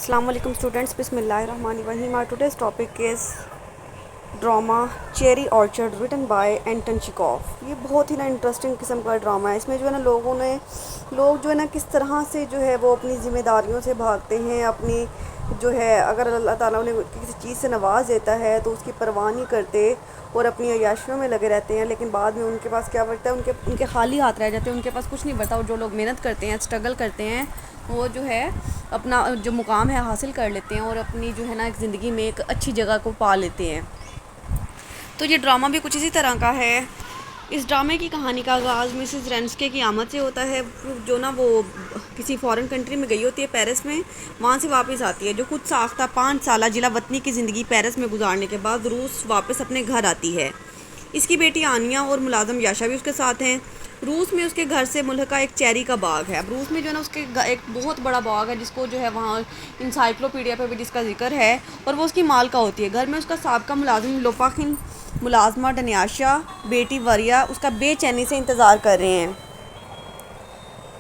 Assalamu alaikum students, Bismillahirrahmanirrahim. Our today's topic is drama cherry orchard written by Anton Chekhov. ये बहुत ही ना interesting किस्म का drama है। इसमें जो है ना लोग जो है ना किस तरह से जो है वो अपनी ज़िम्मेदारियों से भागते हैं। अपनी जो है अगर अल्लाह ताला उन्हें किसी चीज़ से नवाज देता है तो उसकी परवाह नहीं करते और अपनी अय्याशियों में लगे रहते हैं, लेकिन बाद में उनके पास क्या बचता है, उनके खाली हाथ रह जाते हैं, उनके पास कुछ नहीं बचता। और जो लोग मेहनत करते हैं, स्ट्रगल करते हैं, वो जो है अपना जो मुकाम है हासिल कर लेते हैं और अपनी जो है ना एक ज़िंदगी में एक अच्छी जगह को पा लेते हैं। तो ये ड्रामा भी कुछ इसी तरह का है। इस ड्रामे की कहानी का आगाज़ मिसेस रेंस्के की आमद से होता है, जो ना वो किसी फॉरेन कंट्री में गई होती है, पेरिस में। वहाँ से वापस आती है, जो खुद साख्ता 5 साल जिला वतनी की ज़िंदगी पेरिस में गुजारने के बाद रूस वापस अपने घर आती है। इसकी बेटी आनिया और मुलाजम याशा भी उसके साथ हैं। रूस में उसके घर से मुल्हका एक चेरी का बाग है। अब रूस में जो है ना उसके एक बहुत बड़ा बाग है, जिसको जो है वहाँ इंसाइक्लोपीडिया पे भी जिसका जिक्र है, और वो उसकी मालका होती है। घर में उसका साबका मुलाजिम लोपाखिन, मुलाजमा डनियाशा, बेटी वरिया उसका बेचैनी से इंतज़ार कर रहे हैं।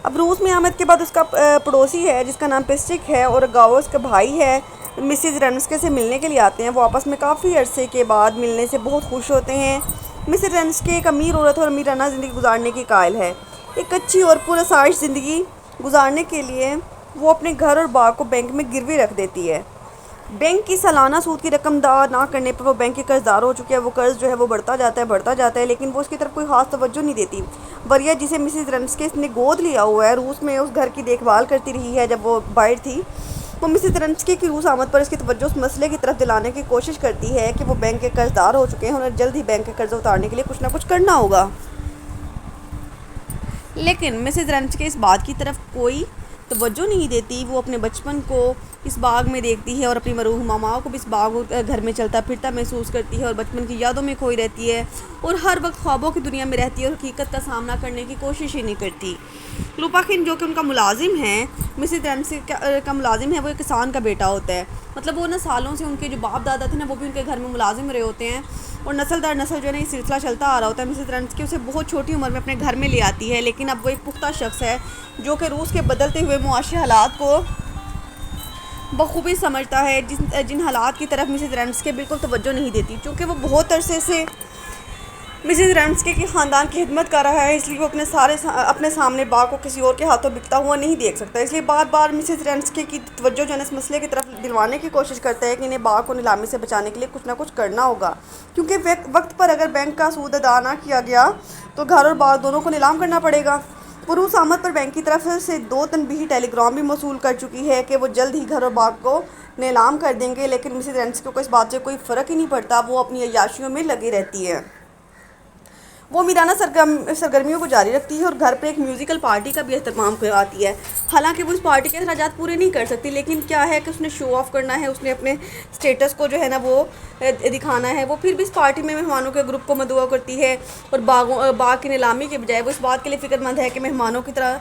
अब रूस में आमद के बाद उसका पड़ोसी है जिसका नाम पिस्टिक है, और गाओ उसका भाई है, मिसिज रेंस्के से मिलने के लिए आते हैं। वो आपस में काफ़ी अरसे के बाद मिलने से बहुत खुश होते हैं। मिसिज रेंस्के एक अमीर औरत और अमीराना ज़िंदगी गुजारने की कायल है। एक अच्छी और पुरअसाइश ज़िंदगी गुजारने के लिए वो अपने घर और बाग को बैंक में गिरवी रख देती है। बैंक की सालाना सूद की रकम अदा ना करने पर वो बैंक के कर्जदार हो चुके हैं। वो कर्ज जो है वो बढ़ता जाता है, लेकिन वो उसकी तरफ कोई खास तवज्जो नहीं देती। वरिया, जिसे मिसिज रेंस्के ने गोद लिया हुआ है, रूस में उस घर की देखभाल करती रही है जब वो बाहर थी। वो मिसिज रेंस्के की रूस आमद पर इसकी तवज्जो उस मसले की तरफ दिलाने की कोशिश करती है कि वो बैंक के कर्जदार हो चुके हैं, उन्हें जल्द ही बैंक के कर्ज उतारने के लिए कुछ ना कुछ करना होगा। लेकिन मिसेस रेंस्के इस बात की तरफ कोई तवज्जो नहीं देती। वो अपने बचपन को इस बाग में देखती है और अपनी मरूह मामाओं को भी इस बाग और घर में चलता फिरता महसूस करती है और बचपन की यादों में खोई रहती है और हर वक्त ख्वाबों की दुनिया में रहती है और हकीकत का सामना करने की कोशिश ही नहीं करती। लुपाखिन, जो कि उनका मुलाजिम है, मिसेस रेंस्के का मुलाजिम है, वो एक किसान का बेटा होता है। मतलब वो ना सालों से उनके जो बाप दादा थे ना, वो भी उनके घर में मुलाजिम रहे होते हैं और नस्ल दर नस्ल जो है ना ये सिलसिला चलता आ रहा होता है। मिसेस रेंस्के उसे बहुत छोटी उम्र में अपने घर में ले आती है, लेकिन अब वो एक पुख्ता शख्स है जो कि रूस के बदलते हुए मुआशी हालात को बखूबी समझता है, जिन हालात की तरफ मिसेस रेंस्के बिल्कुल तवज्जो नहीं देती। चूँकि वो बहुत अरसे से मिसेस रेंस्के के ख़ानदान की खिदमत कर रहा है, इसलिए वो अपने सामने बाग को किसी और के हाथों बिकता हुआ नहीं देख सकता। इसलिए बार बार मिसेस रेंस्के की तवज्जो जो है इस मसले की तरफ दिलवाने की कोशिश करता है कि इन्हें बाग को नीलामी से बचाने के लिए कुछ ना कुछ करना होगा, क्योंकि वक्त पर अगर बैंक का सूद अदा ना किया गया तो घर और बाग दोनों को नीलाम करना पड़ेगा। वो रूस आमद पर बैंक की तरफ से 2 तनबीही टेलीग्राम भी मौसूल कर चुकी है कि वो जल्द ही घर और बाग को नीलाम कर देंगे, लेकिन मिसेस रेंस्के को इस बात से कोई फ़र्क ही नहीं पड़ता। वो अपनी अय्याशियों में लगी रहती है। वो मीराना सरगर्मियों को जारी रखती है और घर पर एक म्यूज़िकल पार्टी का भी एहतमाम करवाती है। हालांकि वो इस पार्टी के अखराजात पूरे नहीं कर सकती, लेकिन क्या है कि उसने शो ऑफ़ करना है, उसने अपने स्टेटस को जो है ना वो दिखाना है। वो फिर भी इस पार्टी में मेहमानों के ग्रुप को मदुआ करती है और बाग की नीलामी के बजाय वो इस बात के लिए फ़िक्रमंद है कि मेहमानों की तरह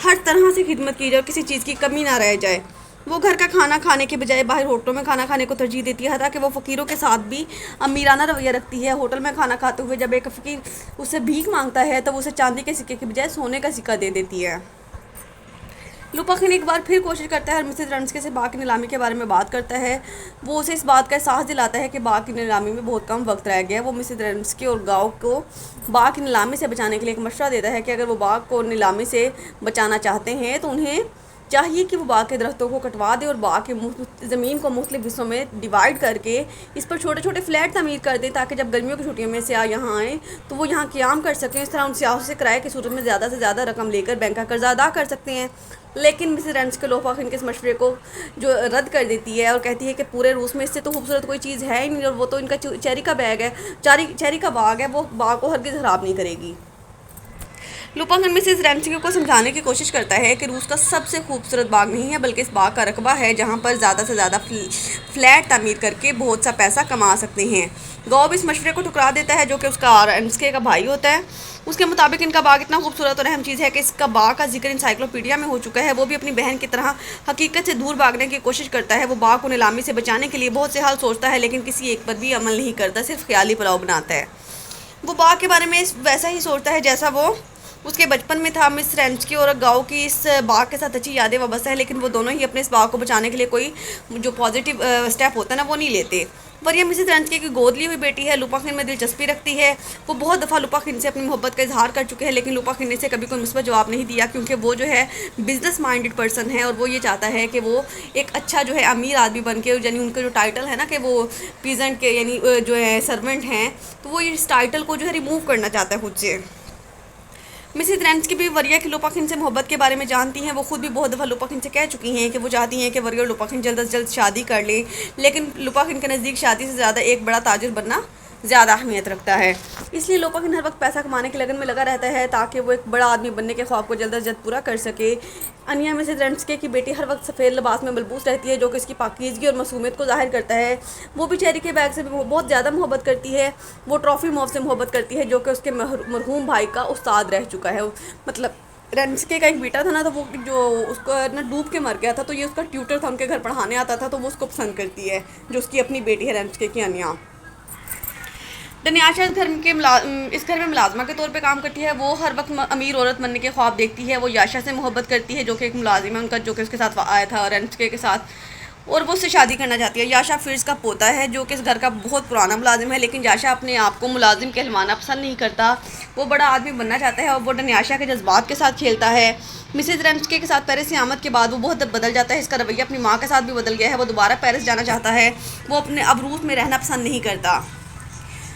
हर तरह से खिदमत की जाए और किसी चीज़ की कमी ना रह जाए। वो घर का खाना खाने के बजाय बाहर होटलों में खाना खाने को तरजीह देती है, ताकि वो फ़कीरों के साथ भी अमीराना रवैया रखती है। होटल में खाना खाते हुए जब एक फ़कीर उससे भीख मांगता है तो वो उसे चांदी के सिक्के के बजाय सोने का सिक्का दे देती है। लुपाखिन एक बार फिर कोशिश करता है और मिसेस रेंस्के से बाग की नीलामी के बारे में बात करता है। वो उसे इस बात का एहसास दिलाता है कि बाग की नीलामी में बहुत कम वक्त रह गया है। वो मिसेस रेंस्के और गाँव को बाग की नीलामी से बचाने के लिए एक मशवरा देता है कि अगर वो बाग को नीलामी से बचाना चाहते हैं तो उन्हें चाहिए कि वो बाग के दरख्तों को कटवा दे और बाग के ज़मीन को मुख्तलिफ हिस्सों में डिवाइड करके इस पर छोटे छोटे फ्लैट तमीर कर दें, ताकि जब गर्मियों की छुट्टियों में से यहाँ आएँ तो वो यहाँ क़याम कर सकें। इस तरह उन सियाहों से किराए की सूरत में ज़्यादा से ज़्यादा रकम लेकर बैंक का कर्जा अदा कर सकते हैं। लेकिन मिसेस रेंस्के लोपाखिन के इस मशवरे को जो रद्द कर देती है और कहती है कि पूरे रूस में इससे तो खूबसूरत कोई चीज़ है ही नहीं, और वो तो इनका चेरी का बैग है, चेरी का बाग है, वो बाग को हरगिज़ ख़राब नहीं करेगी। लुपाखिन मिसेस रेंस्के को समझाने की कोशिश करता है कि रूस का सबसे खूबसूरत बाग नहीं है, बल्कि इस बाग का रकबा है जहाँ पर ज़्यादा से ज़्यादा फ्लैट तामीर करके बहुत सा पैसा कमा सकते हैं। गॉब इस मशवरे को ठुकरा देता है, जो कि उसका रेंस्के का भाई होता है। उसके मुताबिक इनका बाग इतना खूबसूरत और अहम चीज़ है कि इसका बाग का जिक्र इंसाइक्लोपीडिया में हो चुका है। वो भी अपनी बहन की तरह हकीकत से दूर भागने की कोशिश करता है। वो बाग को नीलामी से बचाने के लिए बहुत से हाल सोचता है, लेकिन किसी एक पर भी अमल नहीं करता, सिर्फ ख्याली पुलाव बनाता है। वो बाग के बारे में वैसा ही सोचता है जैसा वो उसके बचपन में था। मिस रेंचके और गाँव की इस बाग के साथ अच्छी यादें वाबस्ता है, लेकिन वो दोनों ही अपने इस बाग को बचाने के लिए कोई जो पॉजिटिव स्टेप होता है ना वो नहीं लेते। पर यह मिसेस रेंचके की गोद ली हुई बेटी है, लुपा खिन में दिलचस्पी रखती है। वो बहुत दफ़ा लुपा खिन से अपनी मोहब्बत का इजहार कर चुके हैं, लेकिन लुपा खिन ने से कभी कोई मुस्बत जवाब नहीं दिया, क्योंकि वो जो है बिजनेस माइंडेड पर्सन है और वो ये चाहता है कि वो एक अच्छा जो है अमीर आदमी बन के, यानी उनका जो टाइटल है ना कि वो पीजेंट के यानी जो है सर्वेंट हैं, तो वो इस टाइटल को जो है रिमूव करना चाहता है खुद से। मिसेस रेंचके भी वरिया की लुपा खिन से मोहब्बत के बारे में जानती हैं। वो खुद भी बहुत दफ़ा लुपा खिन से कह चुकी हैं कि वो चाहती हैं कि वरिया और लुपा खिन जल्द से जल्द शादी कर लें, लेकिन लुपा खिन के नज़दीक शादी से ज़्यादा एक बड़ा ताजिर बनना ज़्यादा अहमियत रखता है। इसलिए लुपा खिन हर वक्त पैसा कमाने की लगन में लगा रहता है ताकि वो एक बड़ा आदमी बनने के ख्वाब को जल्द से जल्द पूरा कर सके। अनिया मिसेस रेंचके की बेटी हर वक्त सफ़ेद लिबास में मलबूस रहती है, जो कि इसकी पाकीज़गी और मासूमियत को जाहिर करता है। वो भी चेरी के बैग से बहुत ज़्यादा मोहब्बत करती है। वो ट्रॉफ़ी मॉव से मोहब्बत करती है, जो कि उसके मरहूम भाई का उस्ताद रह चुका है। मतलब रेंचके का एक बेटा था ना, तो वो जो उसको ना डूब के मर गया था, तो ये उसका ट्यूटर था, उनके घर पढ़ाने आता था, तो वो उसको पसंद करती है, जो उसकी अपनी बेटी है रेंचके की अनिया। डनियाशा इस घर में मुलाजमा के तौर पे काम करती है। वो हर वक्त अमीर औरत बनने के ख्वाब देखती है। वो याशा से मोहब्बत करती है, जो कि एक मुलाजिम है उनका, जो कि उसके साथ आया था रेंचके के साथ, और वो उससे शादी करना चाहती है। याशा फिर्ज का पोता है, जो कि इस घर का बहुत पुराना मुलाजिम है, लेकिन याशा अपने आप को मुलाजिम कहलवाना पसंद नहीं करता। वो बड़ा आदमी बनना चाहता है और वो डनियाशा के जज्बात के साथ खेलता है। मिसेस रेंचके के साथ पेरिस से आमद के बाद वो बहुत बदल जाता है। इसका रवैया अपनी माँ के साथ भी बदल गया है। वो दोबारा पेरिस जाना चाहता है। वो अपने अब रूस में रहना पसंद नहीं करता।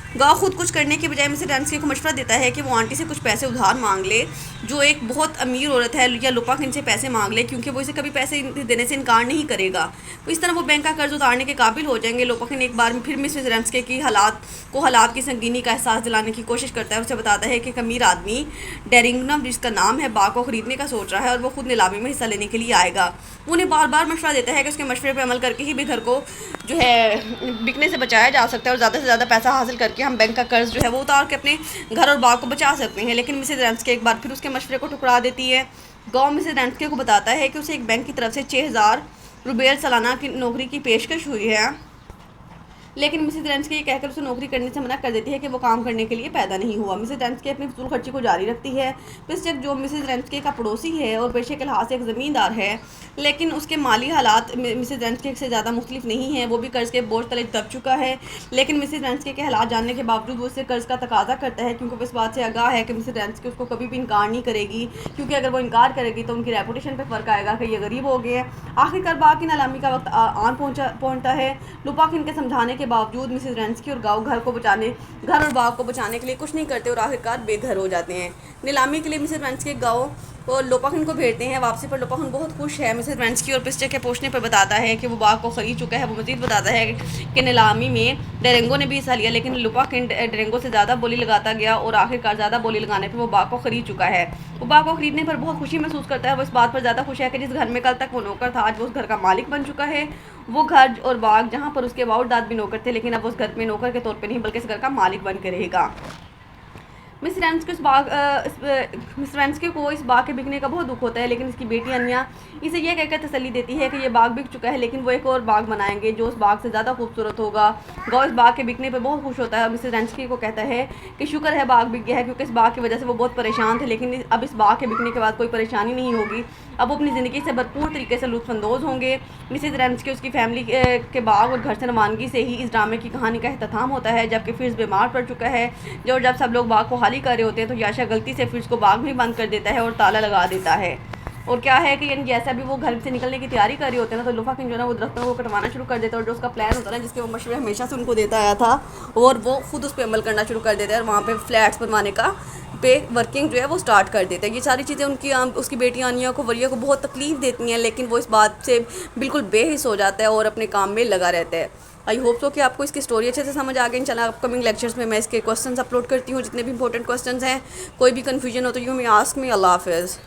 गाँव खुद कुछ करने के बजाय मिसेस रेंचके को मशवरा देता है कि वो आंटी से कुछ पैसे उधार मांग ले, जो एक बहुत अमीर औरत है, या लुपा खिन से पैसे मांग ले, क्योंकि वो इसे कभी पैसे देने से इनकार नहीं करेगा। तो इस तरह वो बैंक का कर्ज उतारने के काबिल हो जाएंगे। लुपा खिन एक बार फिर मिसेस रेंचके की हालात की संगीनी का एहसास दिलाने की कोशिश करता है। उसे बताता है कि एक अमीर आदमी डेरिंगनम, जिसका नाम है, बाग को खरीदने का सोच रहा है और वो खुद नीलामी में हिस्सा लेने के लिए आएगा। वो उन्हें बार बार मशवरा देता है कि उसके मशवरे पर अमल करके ही भी घर को जो है बिकने से बचाया जा सकता है और ज़्यादा से ज़्यादा पैसा हासिल करके हम बैंक का कर्ज जो है वो उतार के अपने घर और बाग को बचा सकते हैं। लेकिन मिसेस रेंचके एक बार फिर उसके मशवरे को ठुकरा देती है। गाँव मिसेस रेंचके को बताता है कि उसे एक बैंक की तरफ से 6000 रुपये सालाना की नौकरी की पेशकश हुई है, लेकिन मिसेस रेंचके ये कहकर उसे नौकरी करने से मना कर देती है कि वो काम करने के लिए पैदा नहीं हुआ। मिसेस रेंचके अपनी फजूल खर्ची को जारी रखती है। पिस्टक, जो मिसेस रेंचके का पड़ोसी है और पेशे के लिहाज से एक ज़मींदार है, लेकिन उसके माली हालात मिसेस रेंचके से ज़्यादा मुख्तलिफ नहीं है। वो भी कर्ज़ के बोझ तले दब चुका है, लेकिन मिसेस रेंचके के हालात जानने के बावजूद वो उससे कर्ज़ का तकाजा करता है, क्योंकि वो इस बात से आगाह है कि मिसेस रेंचके उसको कभी भी इनकार नहीं करेगी, क्योंकि अगर वो इनकार करेगी तो उनकी रेपुटेशन पर फ़र्क आएगा कि ये गरीब हो गए हैं। आखिरकार बाग की नीलामी का वक्त आन पहुँचता है। लुपा खिन के समझाने के बावजूद मिसेस रेंचके और गाँव घर और बाग को बचाने के लिए कुछ नहीं करते और आखिरकार बेघर हो जाते हैं। नीलामी के लिए मिसेस रेंचके गाँव और लुपा खिन को भेजते हैं। वापसी पर लुपा खिन बहुत खुश है। मिसेस रेंचके और पिस्टक के पूछने पर बताता है कि वो बाग को खरीद चुका है। वो मज़ीद बताता है कि नीलामी में डेरेंगो ने भी हिस्सा लिया, लेकिन लुपा खिन डेरेंगो से ज़्यादा बोली लगाता गया और आखिरकार ज़्यादा बोली लगाने पर वो बाग को खरीद चुका है। वो बाग को खरीदने पर बहुत खुशी महसूस करता है। वो इस बात पर ज़्यादा खुश है कि जिस घर में कल तक वो नौकर था, आज वो उस घर का मालिक बन चुका है। वो घर और बाग, जहाँ पर उसके बाउट दाद भी नौकर थे, लेकिन अब उस घर में नौकर के तौर पर नहीं बल्कि इस घर का मालिक बन के रहेगा। मिस रेंचके को इस बाग के बिकने का बहुत दुख होता है, लेकिन इसकी बेटी अनिया इसे यह कहकर तसल्ली देती है कि ये बाग बिक चुका है, लेकिन वो एक और बाग बनाएंगे जो उस बाग से ज़्यादा खूबसूरत होगा। गाँव इस बाग के बिकने पर बहुत खुश होता है। मिसेस रेंचके को कहता है कि शुक्र है बाग बिक गया है, क्योंकि इस बाग की वजह से वो बहुत परेशान थे, लेकिन अब इस बाग के बिकने के बाद कोई परेशानी नहीं होगी। अब वो अपनी ज़िंदगी से भरपूर तरीके से लुत्फ़अंदोज़ होंगे। मिसेस रेंचके उसकी फैमिली के बाग और घर से रवानगी से ही इस ड्रामे की कहानी का अख्ताम होता है, जबकि फिर्ज बीमार पड़ चुका है। जब सब लोग बाग को खाली कर रहे होते हैं तो याशा गलती से फिर्ज को बाग में बंद कर देता है और ताला लगा देता है। और क्या है कि यानी जैसा भी वो घर से निकलने की तैयारी कर रही होते हैं ना, तो लुपा खिन जो है वो दरख्तों को कटवाना शुरू कर देता है और जो उसका प्लान होता है ना, जिसके वो मशवरे हमेशा से उनको देता आया था, और वो खुद उस पर अमल करना शुरू कर देता है और वहाँ पे फ्लैट्स बनवाने का वर्किंग जो है वो स्टार्ट कर देते हैं। ये सारी चीज़ें उसकी बेटी आनिया को वरिया को बहुत तकलीफ़ देती हैं, लेकिन वो इस बात से बिल्कुल बेहिस हो जाता है और अपने काम में लगा रहता है। आई होप सो कि आपको इसकी स्टोरी अच्छे से समझ आ गई। इंशाल्लाह अपकमिंग लेक्चर्स में मैं इसके क्वेश्चंस अपलोड करती हूँ, जितने भी इंपॉर्टेंट क्वेश्चंस हैं। कोई भी कन्फ्यूजन हो तो यू मे आस्क मी। अल्लाह हाफ़िज़।